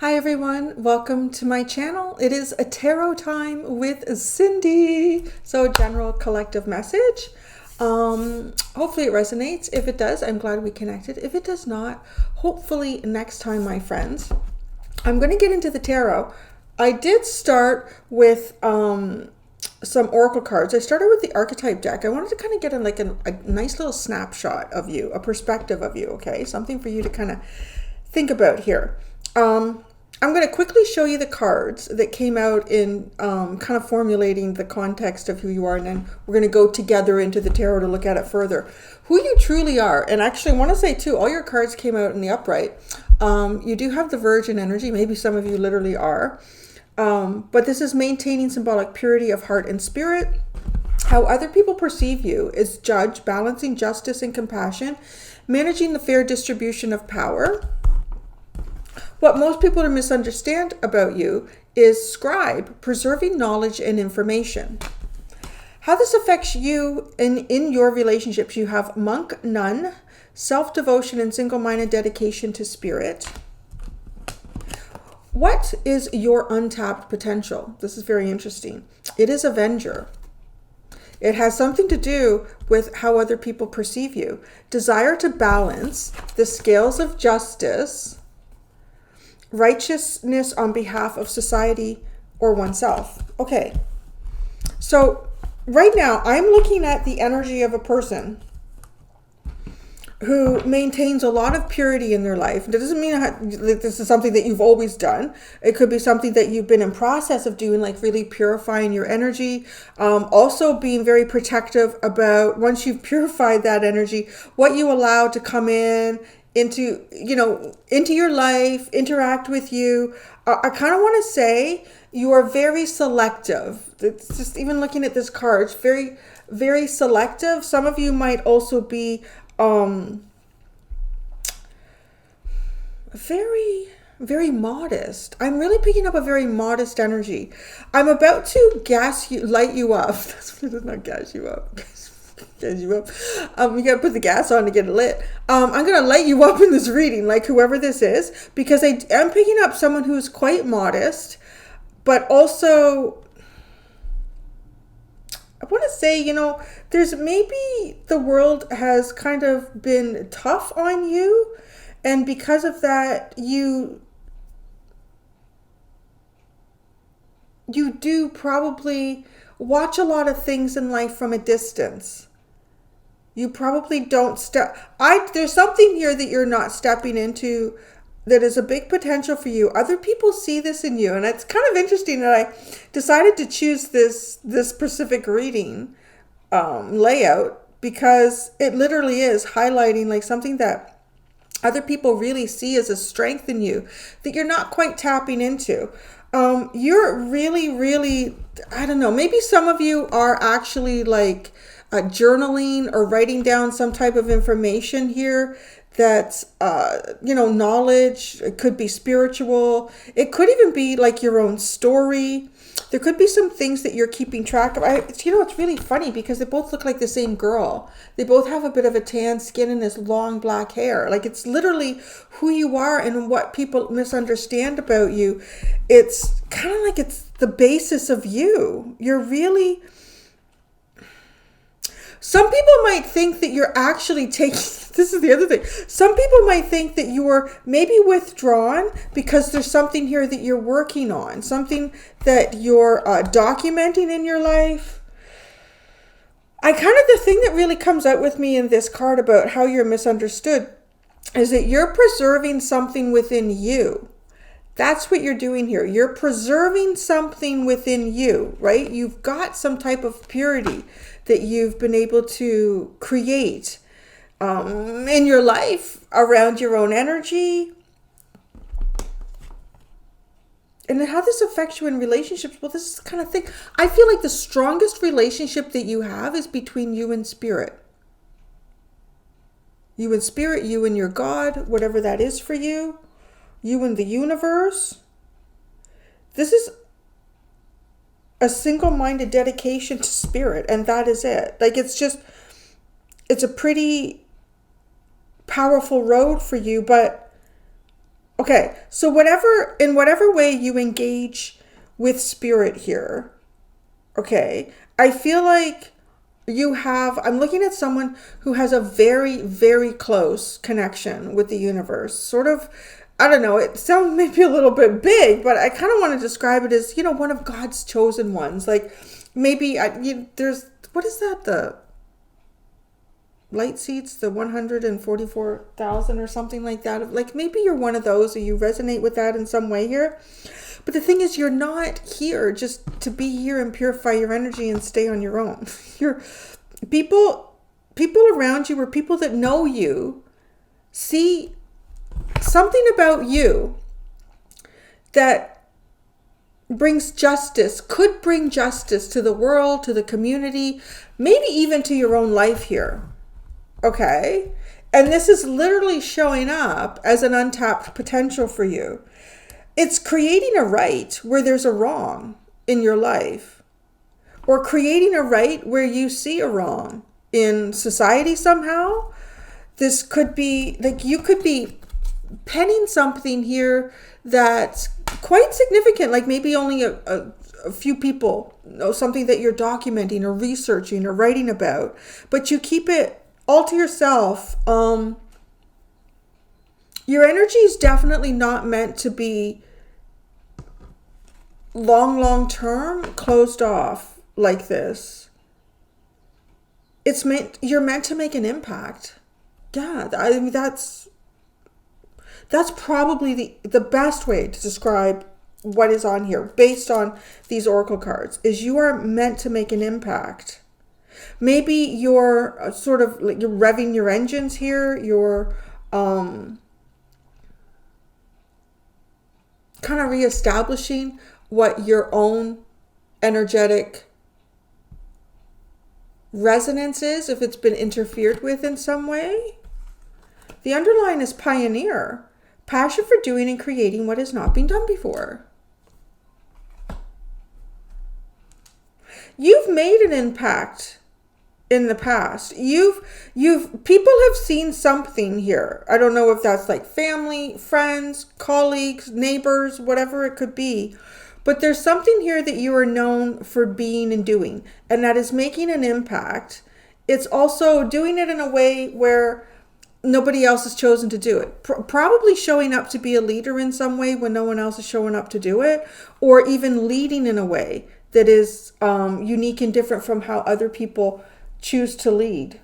Hi everyone, welcome to my channel. It is a tarot time with Cindy. So general collective message. Hopefully it resonates. If it does, I'm glad we connected. If it does not, hopefully next time, my friends. I'm going to get into the tarot. I did start with some oracle cards. I started with the archetype deck. I wanted to kind of get a nice little snapshot of you, a perspective of you, okay? Something for you to kind of think about here. I'm going to quickly show you the cards that came out in kind of formulating the context of who you are, and then we're going to go together into the tarot to look at it further. Who you truly are. And actually, I want to say too, all your cards came out in the upright. You do have the Virgin energy. Maybe some of you literally are. But this is maintaining symbolic purity of heart and spirit. How other people perceive you is judge, balancing justice and compassion, managing the fair distribution of power. What most people misunderstand about you is scribe, preserving knowledge and information. How this affects you in your relationships, you have monk, nun, self-devotion and single-minded dedication to spirit. What is your untapped potential? This is very interesting. It is avenger. It has something to do with how other people perceive you. Desire to balance the scales of justice, righteousness on behalf of society or oneself. Okay, so right now I'm looking at the energy of a person who maintains a lot of purity in their life. That doesn't mean that this is something that you've always done. It could be something that you've been in process of doing, like really purifying your energy. Also being very protective about, once you've purified that energy, what you allow to come into your life, interact with you. I kind of want to say you are very selective. It's just, even looking at this card, it's very, very selective. Some of you might also be very, very modest. I'm really picking up a very modest energy. I'm about to light you up. That's not gas you up. Gas you up. You gotta put the gas on to get it lit. I'm gonna light you up in this reading, like whoever this is, because I am picking up someone who's quite modest, but also I want to say, there's maybe the world has kind of been tough on you, and because of that, you do probably watch a lot of things in life from a distance. You probably don't there's something here that you're not stepping into that is a big potential for you. Other people see this in you. And it's kind of interesting that I decided to choose this specific reading layout, because it literally is highlighting like something that other people really see as a strength in you that you're not quite tapping into. You're really, really, I don't know, maybe some of you are actually like journaling or writing down some type of information here that's, knowledge. It could be spiritual. It could even be like your own story. There could be some things that you're keeping track of. It's really funny because they both look like the same girl. They both have a bit of a tan skin and this long black hair. Like, it's literally who you are and what people misunderstand about you. It's kind of like it's the basis of you. You're really... Some people might think that you're actually taking, this is the other thing. Some people might think that you are maybe withdrawn because there's something here that you're working on, something that you're documenting in your life. The thing that really comes out with me in this card about how you're misunderstood is that you're preserving something within you. That's what you're doing here. You're preserving something within you, right? You've got some type of purity that you've been able to create in your life around your own energy. And how this affects you in relationships, well, this is the kind of thing. I feel like the strongest relationship that you have is between you and spirit. You and spirit, you and your God, whatever that is for you. You and the universe. This is a single-minded dedication to spirit, and that is it. Like, it's a pretty powerful road for you, but Okay, so in whatever way you engage with spirit here, okay, I feel like I'm looking at someone who has a very, very close connection with the universe. Sort of, I don't know, it sounds maybe a little bit big, but I kind of want to describe it as, one of God's chosen ones. Like maybe what is that? The light seats, the 144,000 or something like that. Like maybe you're one of those, or you resonate with that in some way here. But the thing is, you're not here just to be here and purify your energy and stay on your own. You're people around you, or people that know you, see something about you that brings justice, could bring justice to the world, to the community, maybe even to your own life here. Okay? And this is literally showing up as an untapped potential for you. It's creating a right where there's a wrong in your life, or creating a right where you see a wrong in society somehow. This could be like you could be penning something here that's quite significant, like maybe only a few people know something that you're documenting or researching or writing about, but you keep it all to yourself. Your energy is definitely not meant to be long term closed off like this. You're meant to make an impact. Yeah, I mean that's probably the best way to describe what is on here based on these oracle cards, is you are meant to make an impact. Maybe you're you're revving your engines here, you're kind of reestablishing what your own energetic resonance is, if it's been interfered with in some way. The underline is pioneer, passion for doing and creating what has not been done before. You've made an impact in the past. People have seen something here. I don't know if that's like family, friends, colleagues, neighbors, whatever it could be. But there's something here that you are known for being and doing, and that is making an impact. It's also doing it in a way where nobody else has chosen to do it. Probably showing up to be a leader in some way when no one else is showing up to do it, or even leading in a way that is unique and different from how other people choose to lead.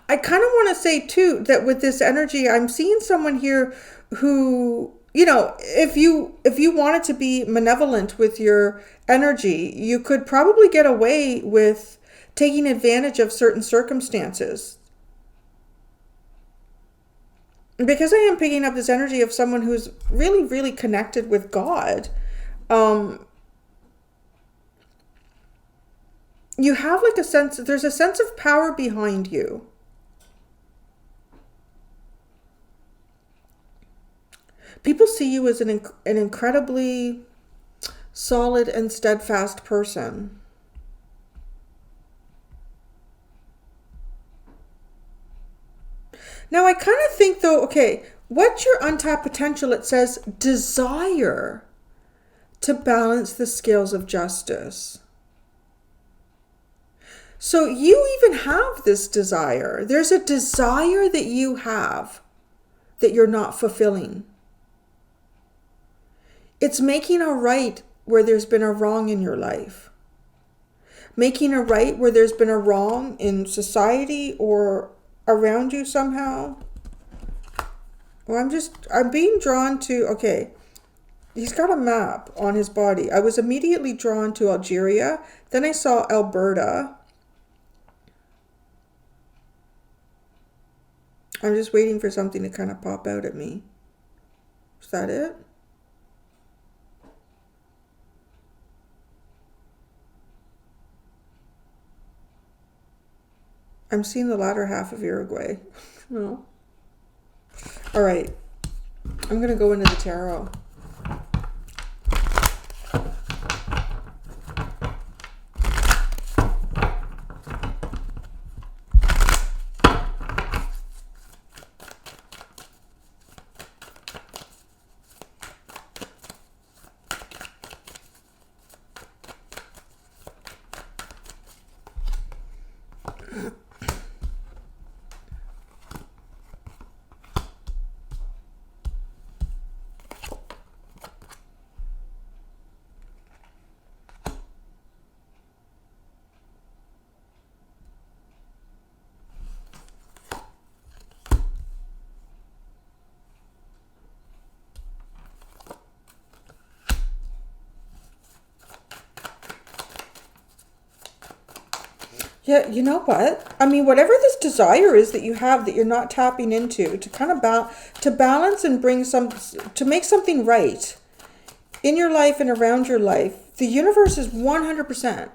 I kind of want to say too that with this energy, I'm seeing someone here who, if you wanted to be malevolent with your energy, you could probably get away with taking advantage of certain circumstances. Because I am picking up this energy of someone who's really, really connected with God. You have like there's a sense of power behind you. People see you as an incredibly solid and steadfast person. Now, I kind of think though, okay, what's your untapped potential? It says desire to balance the scales of justice. So you even have this desire. There's a desire that you have that you're not fulfilling. It's making a right where there's been a wrong in your life. Making a right where there's been a wrong in society or around you somehow. Well, I'm being drawn to, okay, he's got a map on his body. I was immediately drawn to Algeria. Then I saw Alberta. I'm just waiting for something to kind of pop out at me. Is that it? I'm seeing the latter half of Uruguay. No. All right. I'm going to go into the tarot. Yeah, you know what? I mean, whatever this desire is that you have that you're not tapping into, to kind of to balance and bring to make something right in your life and around your life, the universe is 100%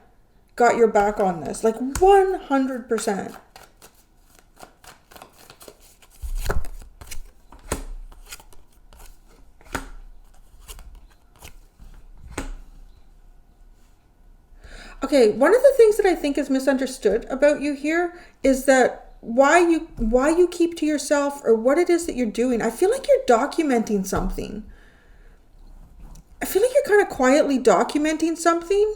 got your back on this. Like 100%. Okay, one of the things that I think is misunderstood about you here is that why you keep to yourself, or what it is that you're doing. I feel like you're documenting something. I feel like you're kind of quietly documenting something.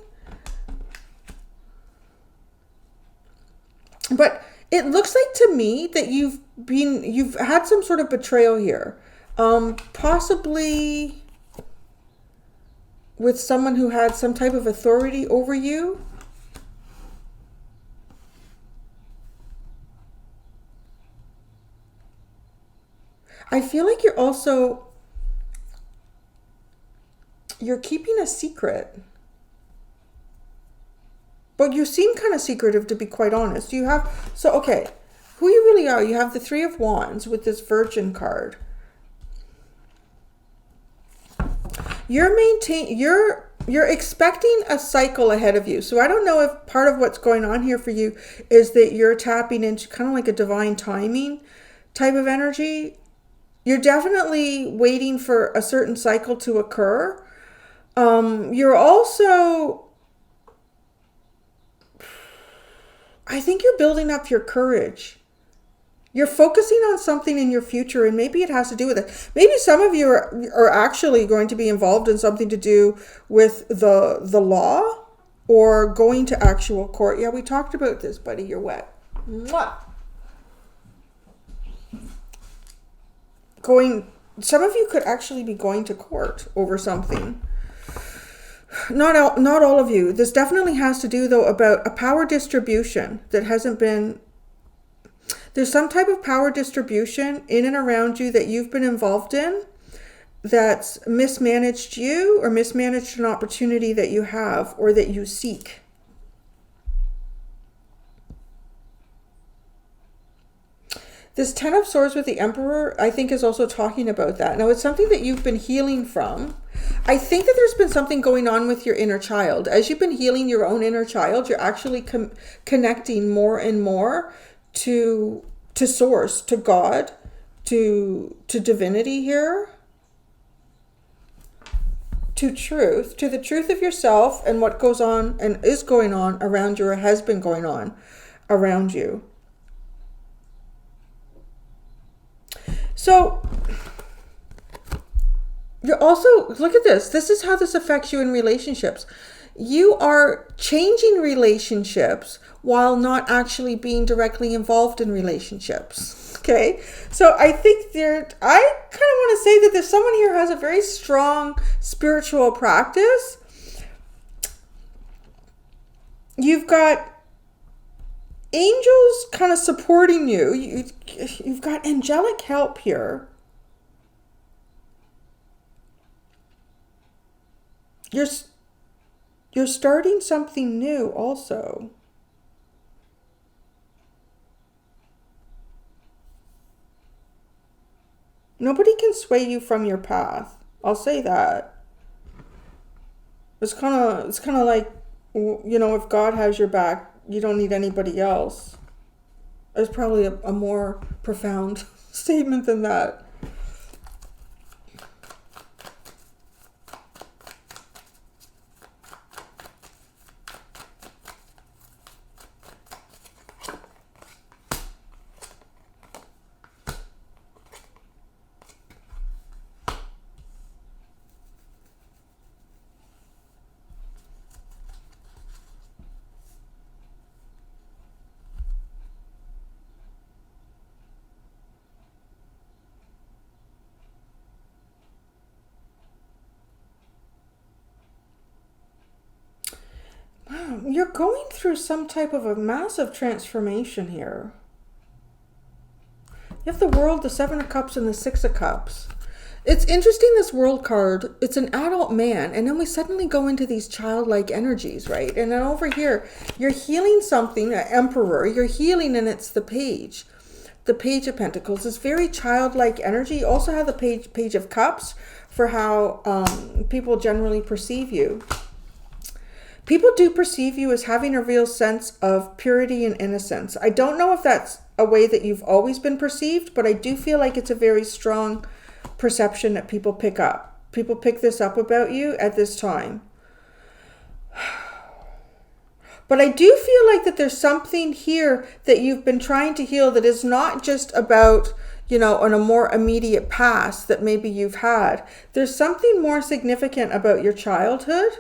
But it looks like to me that you've had some sort of betrayal here. Possibly with someone who had some type of authority over you. I feel like you're keeping a secret. But you seem kind of secretive, to be quite honest. Okay, who you really are, you have the Three of Wands with this Virgin card. You're expecting a cycle ahead of you. So I don't know if part of what's going on here for you is that you're tapping into kind of like a divine timing type of energy. You're definitely waiting for a certain cycle to occur. You're also, I think you're building up your courage. You're focusing on something in your future, and maybe it has to do with it. Maybe some of you are actually going to be involved in something to do with the law or going to actual court. Yeah, we talked about this, buddy. You're wet. Mwah. Some of you could actually be going to court over something. Not all of you. This definitely has to do, though, about a power distribution that hasn't been... There's some type of power distribution in and around you that you've been involved in that's mismanaged you or mismanaged an opportunity that you have or that you seek. This Ten of Swords with the Emperor, I think, is also talking about that. Now, it's something that you've been healing from. I think that there's been something going on with your inner child. As you've been healing your own inner child, you're actually connecting more and more to source, to God, to divinity here, to truth, to the truth of yourself and what goes on and is going on around you or has been going on around you. So you're also, look at this. This is how this affects you in relationships. You are changing relationships while not actually being directly involved in relationships. Okay. So I think I kind of want to say that there's someone here who has a very strong spiritual practice. You've got angels kind of supporting you. You've got angelic help here. You're starting something new also. Nobody can sway you from your path. I'll say that. It's kind of like, you know, if God has your back, you don't need anybody else. There's probably a more profound statement than that. You're going through some type of a massive transformation here. You have the World, the Seven of Cups, and the Six of Cups. It's interesting, this world card. It's an adult man, and then we suddenly go into these childlike energies, right? And then over here, you're healing something, an emperor, you're healing, and it's the page. The Page of Pentacles is very childlike energy. You also have the Page of Cups for how people generally perceive you. People do perceive you as having a real sense of purity and innocence. I don't know if that's a way that you've always been perceived, but I do feel like it's a very strong perception that people pick up. People pick this up about you at this time. But I do feel like that there's something here that you've been trying to heal that is not just about, you know, on a more immediate past that maybe you've had. There's something more significant about your childhood.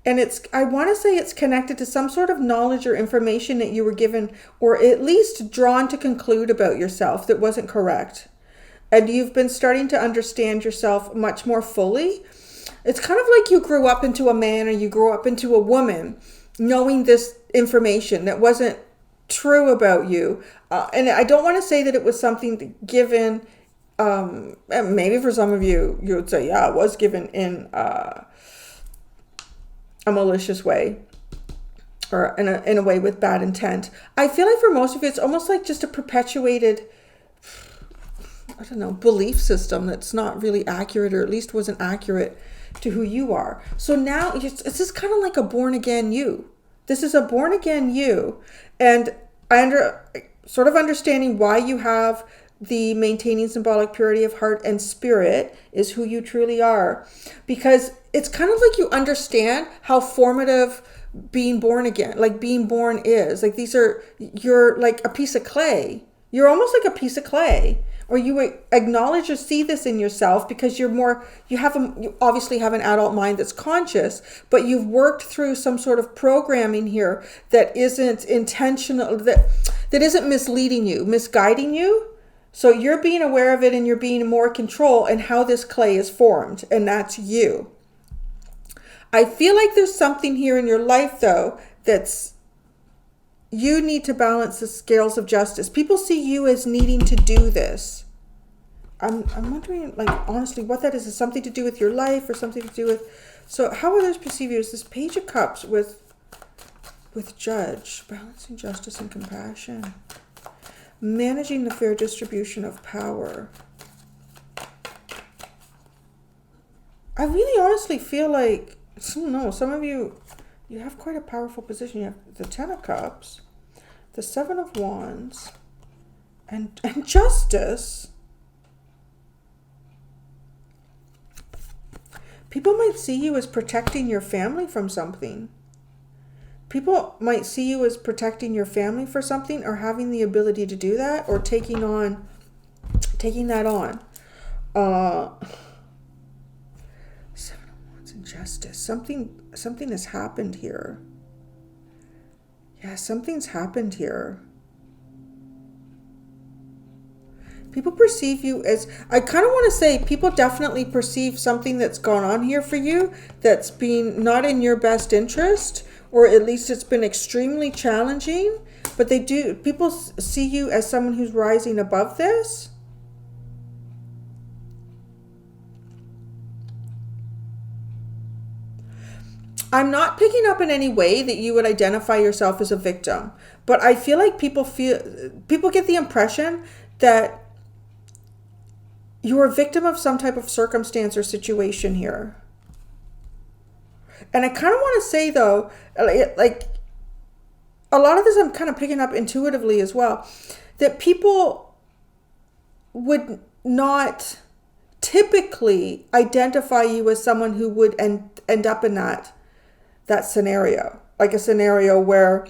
And I want to say it's connected to some sort of knowledge or information that you were given, or at least drawn to conclude about yourself that wasn't correct. And you've been starting to understand yourself much more fully. It's kind of like you grew up into a man or you grew up into a woman, knowing this information that wasn't true about you. And I don't want to say that it was something given, and maybe for some of you, you would say, yeah, it was given in a malicious way, or in a way with bad intent. I feel like for most of you, it's almost like just a perpetuated, I don't know, belief system that's not really accurate, or at least wasn't accurate to who you are. So now it's just kind of like a born again you. This is a born again you. And sort of understanding why you have the maintaining symbolic purity of heart and spirit is who you truly are. Because it's kind of like you understand how formative being born again, like being born is. Like you're like a piece of clay. You're almost like a piece of clay. Or you acknowledge or see this in yourself because you obviously have an adult mind that's conscious, but you've worked through some sort of programming here that isn't intentional, that isn't misleading you, misguiding you. So you're being aware of it, and you're being more control in how this clay is formed, and that's you. I feel like there's something here in your life, though, you need to balance the scales of justice. People see you as needing to do this. I'm wondering, like, honestly, what that is. Is something to do with your life, or something to do with... So how others perceive you is this Page of Cups with Judge. Balancing justice and compassion. Managing the fair distribution of power. I really honestly feel like, I don't know, some of you have quite a powerful position. You have the Ten of Cups, the Seven of Wands, and Justice. People might see you as protecting your family from something. People might see you as protecting your family for something, or having the ability to do that, or taking that on. Seven of Wands and Justice. Something has happened here. Yeah, something's happened here. People perceive you as, I kind of want to say, people definitely perceive something that's gone on here for you that's been not in your best interest, or at least it's been extremely challenging. But people see you as someone who's rising above this. I'm not picking up in any way that you would identify yourself as a victim, but I feel like people get the impression that you're a victim of some type of circumstance or situation here. And I kind of want to say, though, like, a lot of this I'm kind of picking up intuitively as well, that people would not typically identify you as someone who would end up in that scenario, like a scenario where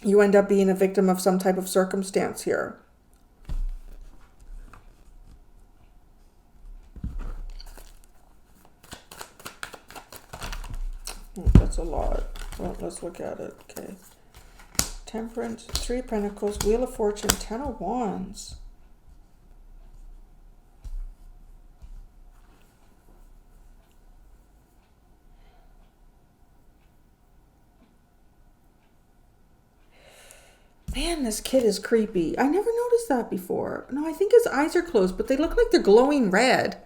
you end up being a victim of some type of circumstance here. That's a lot. Well, let's look at it. Okay. Temperance, Three of Pentacles, Wheel of Fortune, Ten of Wands. Man, this kid is creepy. I never noticed that before. No, I think his eyes are closed, but they look like they're glowing red.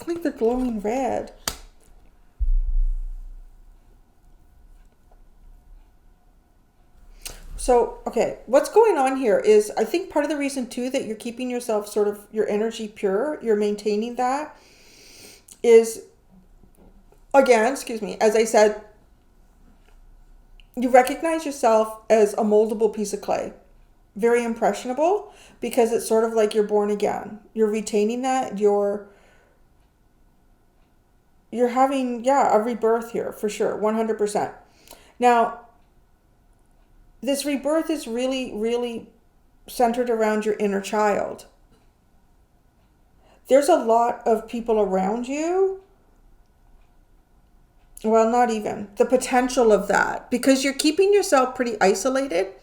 like they're glowing red. So, okay, what's going on here is, I think part of the reason too that you're keeping yourself sort of, your energy pure, you're maintaining that, is, again, excuse me, as I said, you recognize yourself as a moldable piece of clay. Very impressionable, because it's sort of like you're born again. You're retaining that, you're having, yeah, a rebirth here, for sure, 100%. Now, this rebirth is really, really centered around your inner child. There's a lot of people around you. Well, not even. The potential of that. Because you're keeping yourself pretty isolated.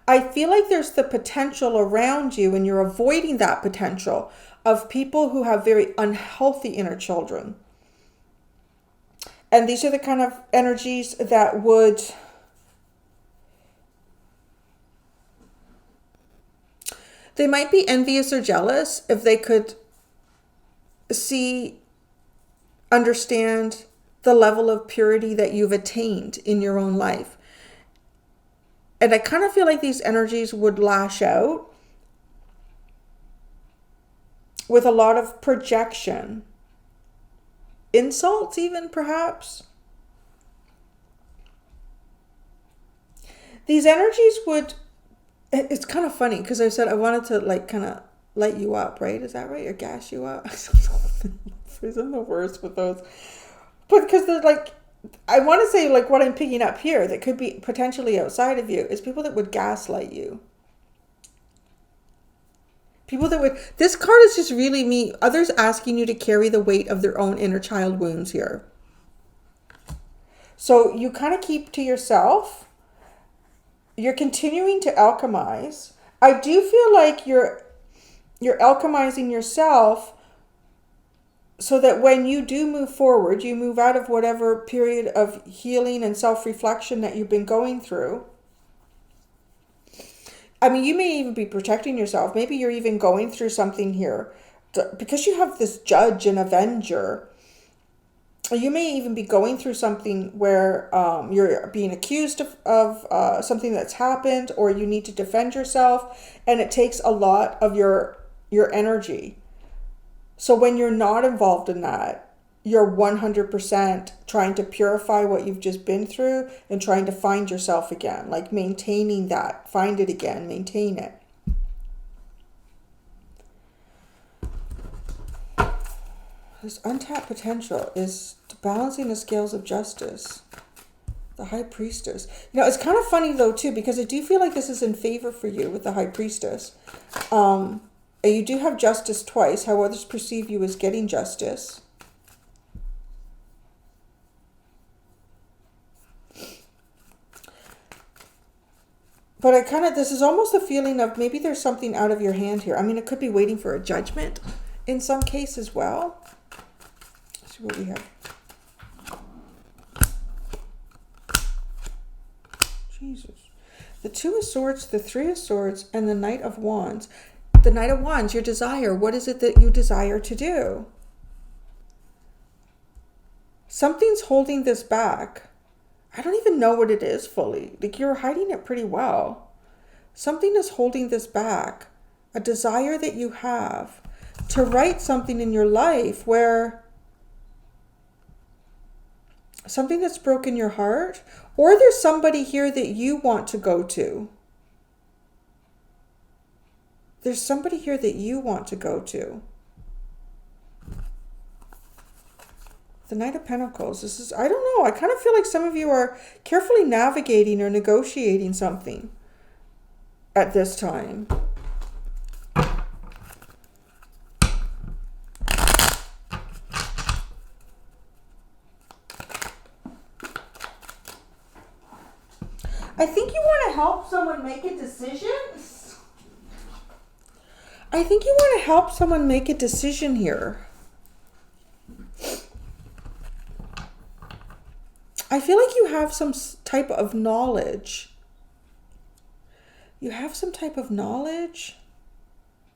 I feel like there's the potential around you, and you're avoiding that potential of people who have very unhealthy inner children. And these are the kind of energies that would... They might be envious or jealous if they could see, understand the level of purity that you've attained in your own life. And I kind of feel like these energies would lash out with a lot of projection. Insults even, perhaps. These energies would... It's kind of funny because I said I wanted to like kind of light you up, right? Is that right? Or gas you up? I'm the worst with those. But because they're like, I want to say like what I'm picking up here that could be potentially outside of you is people that would gaslight you. People that would... This card is just really me. Others asking you to carry the weight of their own inner child wounds here. So you kind of keep to yourself. You're continuing to alchemize. I do feel like you're alchemizing yourself so that when you do move forward, you move out of whatever period of healing and self-reflection that you've been going through. I mean, you may even be protecting yourself. Maybe you're even going through something here because you have this judge and avenger. You may even be going through something where you're being accused of something that's happened, or you need to defend yourself, and it takes a lot of your energy. So when you're not involved in that, you're 100% trying to purify what you've just been through and trying to find yourself again, like maintaining that, find it again, maintain it. This untapped potential is balancing the scales of justice. The High Priestess. You know, it's kind of funny though too, because I do feel like this is in favor for you with the High Priestess. And you do have justice twice, how others perceive you as getting justice. But I kind of, this is almost a feeling of maybe there's something out of your hand here. I mean, it could be waiting for a judgment in some case as well. Let's see what we have. Jesus. The Two of Swords, the Three of Swords, and the Knight of Wands. The Knight of Wands, your desire. What is it that you desire to do? Something's holding this back. I don't even know what it is fully. Like, you're hiding it pretty well. Something is holding this back. A desire that you have to write something in your life where something that's broken your heart, or there's somebody here that you want to go to. There's somebody here that you want to go to. The Knight of Pentacles. This is, I don't know. I kind of feel like some of you are carefully navigating or negotiating something at this time. I think you want to help someone make a decision. I think you want to help someone make a decision here. I feel like you have some type of knowledge. You have some type of knowledge.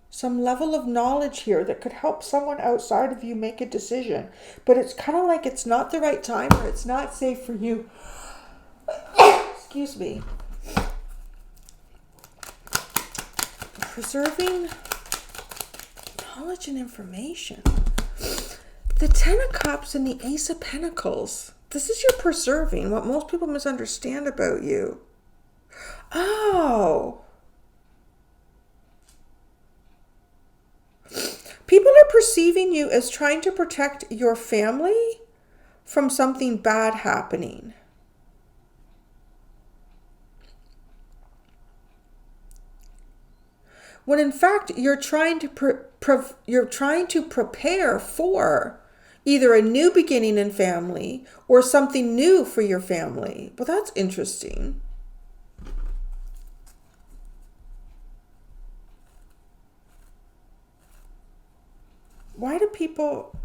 some level of knowledge here that could help someone outside of you make a decision. But it's kind of like it's not the right time or it's not safe for you. Excuse me. Preserving knowledge and information. The Ten of Cups and the Ace of Pentacles. This is your preserving, what most people misunderstand about you. Oh. People are perceiving you as trying to protect your family from something bad happening. When in fact you're trying to prepare for either a new beginning in family or something new for your family. Well, that's interesting. Why do people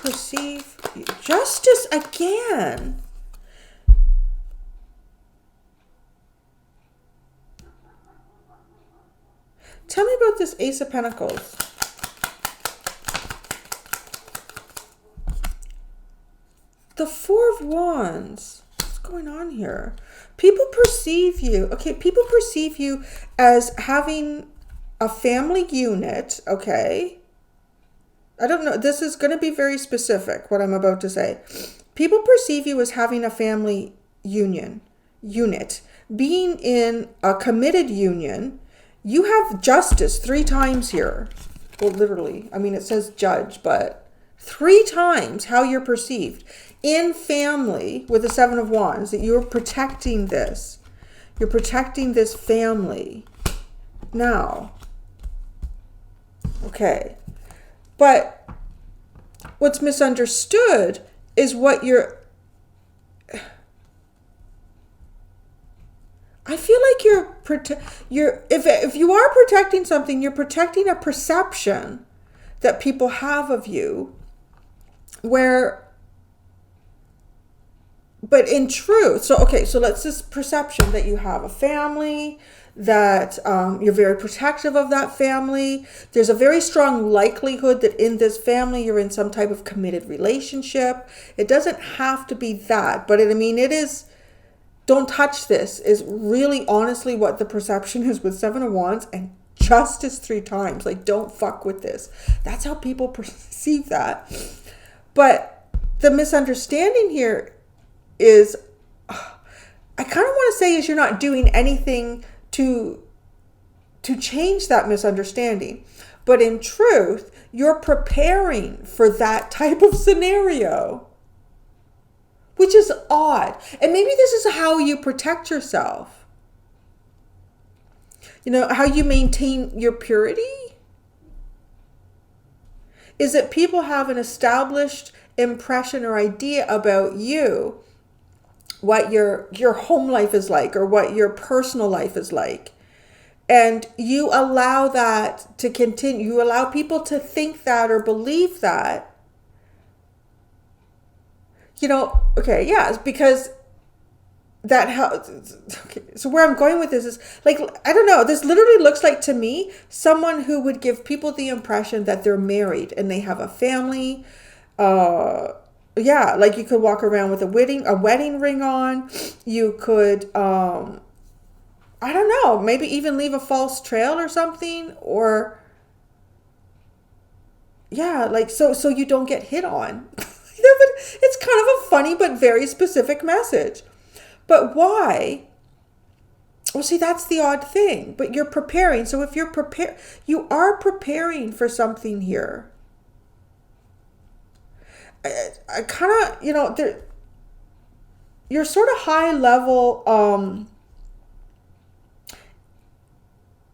perceive justice again? Tell me about this Ace of Pentacles. The Four of Wands. What's going on here? People perceive you. Okay, people perceive you as having a family unit. Okay. I don't know. This is going to be very specific, what I'm about to say. People perceive you as having a family unit. Being in a committed union. You have justice 3 times here. Well, literally. I mean, it says judge, but 3 times how you're perceived. In family, with the Seven of Wands, that you're protecting this. You're protecting this family. Now. Okay. But what's misunderstood is what you're... I feel like if you are protecting something, you're protecting a perception that people have of you, but in truth, so let's this perception that you have a family, that you're very protective of that family. There's a very strong likelihood that in this family you're in some type of committed relationship. It doesn't have to be that, but it is. Don't touch this is really honestly what the perception is with Seven of Wands and justice 3 times. Like, don't fuck with this. That's how people perceive that. But the misunderstanding here is, I kind of want to say is you're not doing anything to change that misunderstanding. But in truth, you're preparing for that type of scenario. Which is odd. And maybe this is how you protect yourself. You know, how you maintain your purity. Is that people have an established impression or idea about you. What your home life is like or what your personal life is like. And you allow that to continue. You allow people to think that or believe that. You know, okay, yeah, because that helps. Okay, so where I'm going with this is, like, I don't know, this literally looks like to me someone who would give people the impression that they're married and they have a family. Yeah, like you could walk around with a wedding ring on. You could, I don't know, maybe even leave a false trail or something, or yeah, like so you don't get hit on. It's kind of a funny but very specific message. But why? Well, see, that's the odd thing. But you're preparing. So if you're prepared, you are preparing for something here. I kind of, you know, you're sort of high level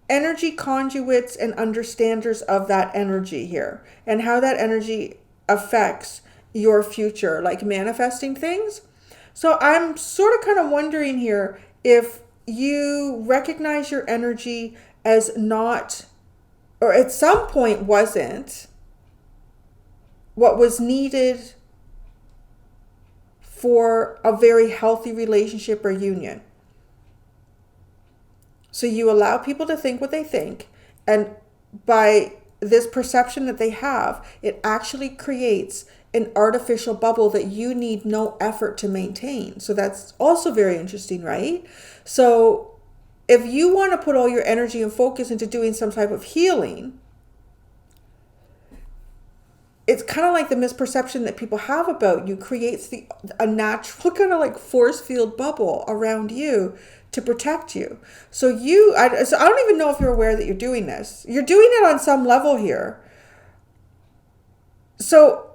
energy conduits and understanders of that energy here and how that energy affects your future, like manifesting things. So I'm sort of kind of wondering here if you recognize your energy as not, or at some point wasn't, what was needed for a very healthy relationship or union. So you allow people to think what they think, and by this perception that they have, it actually creates an artificial bubble that you need no effort to maintain. So that's also very interesting, right? So if you want to put all your energy and focus into doing some type of healing, it's kind of like the misperception that people have about you creates a natural kind of like force field bubble around you to protect you. So I don't even know if you're aware that you're doing this. You're doing it on some level here. So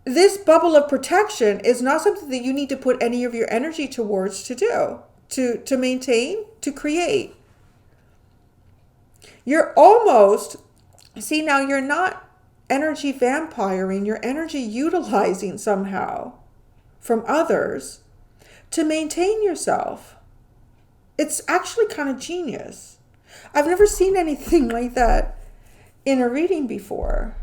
this bubble of protection is not something that you need to put any of your energy towards to do, to maintain, to create. You're almost, see, now you're not energy vampiring, you're energy utilizing somehow from others to maintain yourself. It's actually kind of genius. I've never seen anything like that in a reading before.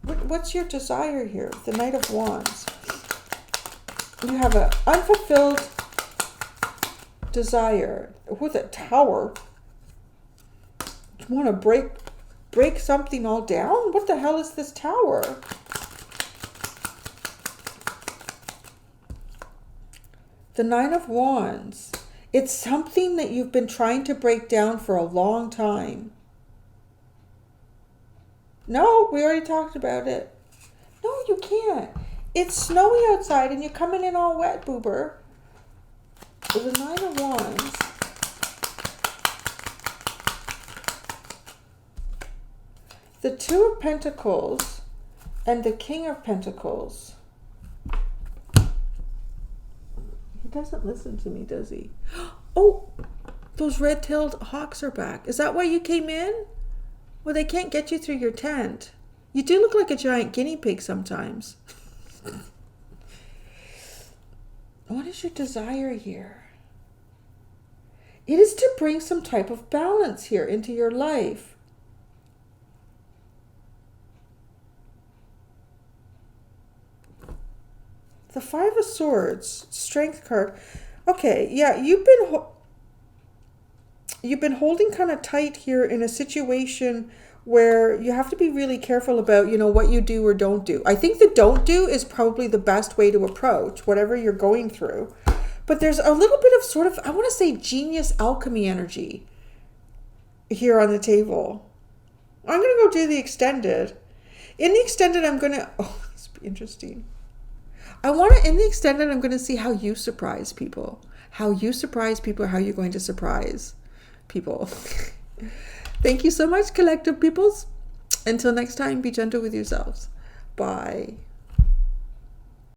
What's your desire here? The Knight of Wands. You have an unfulfilled desire. With a Tower. You want to break something all down? What the hell is this Tower? The Nine of Wands. It's something that you've been trying to break down for a long time. No, we already talked about it. No, you can't. It's snowy outside and you're coming in all wet, boober. The Nine of Wands. The Two of Pentacles and the King of Pentacles. He doesn't listen to me, does he? Oh, those red-tailed hawks are back. Is that why you came in? Well, they can't get you through your tent. You do look like a giant guinea pig sometimes. What is your desire here? It is to bring some type of balance here into your life. The Five of Swords, Strength card. Okay, yeah, you've been holding kind of tight here in a situation where you have to be really careful about, what you do or don't do. I think the don't do is probably the best way to approach whatever you're going through. But there's a little bit of sort of, I want to say, genius alchemy energy here on the table. I'm going to go do the extended. In the extended, I'm going to, this will be interesting. In the extended, I'm going to see how you surprise people. How you surprise people, how you're going to surprise people. Thank you so much, collective peoples. Until next time, be gentle with yourselves. Bye.